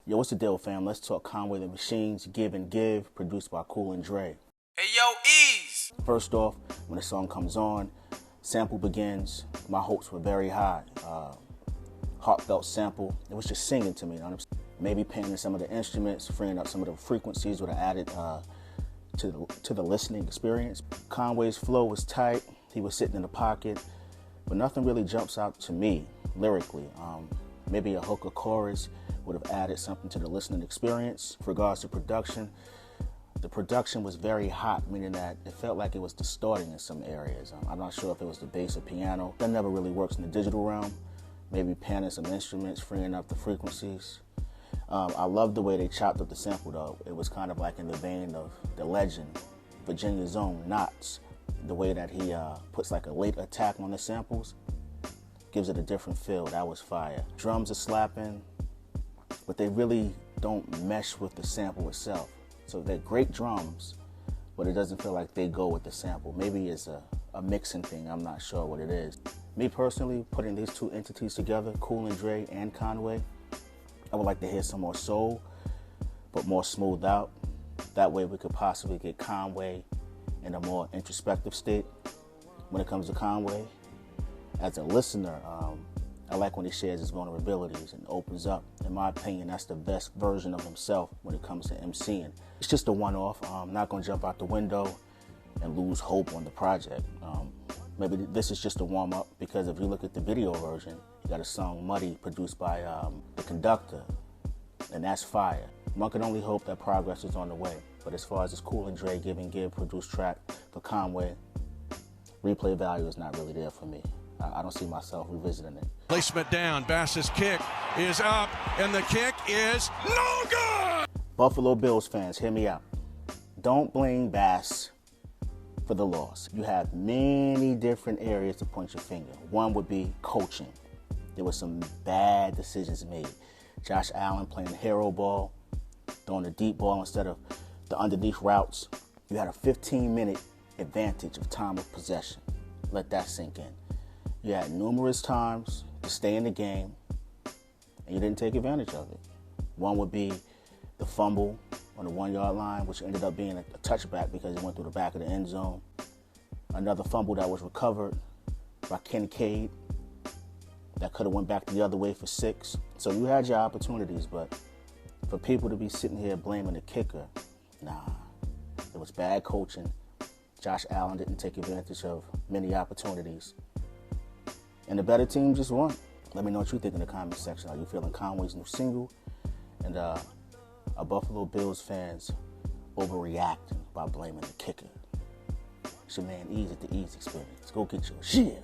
Yo, what's the deal, fam? Let's talk Conway The Machine's Give and Give, produced by Cool Dre. Hey, yo, Eeze! First off, when the song comes on, sample begins, my hopes were very high. Heartfelt sample. It was just singing to me. You know what I'm saying? Maybe panning some of the instruments, freeing up some of the frequencies would have added to the listening experience. Conway's flow was tight. He was sitting in the pocket, but nothing really jumps out to me lyrically. Maybe a hook or chorus would have added something to the listening experience. With regards to production, the production was very hot, meaning that it felt like it was distorting in some areas. I'm not sure if it was the bass or piano. That never really works in the digital realm. Maybe panning some instruments, freeing up the frequencies. I love the way they chopped up the sample though. It was kind of like in the vein of the legend, Virginia's own Knots. The way that he puts like a late attack on the samples gives it a different feel. That was fire. Drums are slapping, but they really don't mesh with the sample itself. So they're great drums, but it doesn't feel like they go with the sample. Maybe it's a mixing thing, I'm not sure what it is. Me personally, putting these two entities together, Cool Dre and Conway, I would like to hear some more soul, but more smoothed out. That way we could possibly get Conway in a more introspective state. When it comes to Conway, as a listener, I like when he shares his vulnerabilities and opens up. In my opinion, that's the best version of himself when it comes to MCing. It's just a one-off. I'm not gonna jump out the window and lose hope on the project. Maybe this is just a warm-up, because if you look at the video version, you got a song Muddy produced by The Conductor, and that's fire. One can only hope that progress is on the way. But as far as this Cool Dre Give and Give produced track for Conway, replay value is not really there for me. I don't see myself revisiting it. Placement down, Bass's kick is up, and the kick is no good! Buffalo Bills fans, hear me out. Don't blame Bass for the loss. You have many different areas to point your finger. One would be coaching. There were some bad decisions made. Josh Allen playing hero ball, throwing the deep ball instead of the underneath routes. You had a 15-minute advantage of time of possession. Let that sink in. You had numerous times to stay in the game, and you didn't take advantage of it. One would be the fumble on the 1-yard line, which ended up being a touchback because it went through the back of the end zone. Another fumble that was recovered by Kincaid that could have went back the other way for 6. So you had your opportunities, but for people to be sitting here blaming the kicker, nah. It was bad coaching. Josh Allen didn't take advantage of many opportunities. And the better team just won. Let me know what you think in the comment section. Are you feeling Conway's new single? And are Buffalo Bills fans overreacting by blaming the kicker? It's your man Eeze at TheEezeExperience. Go get your shit.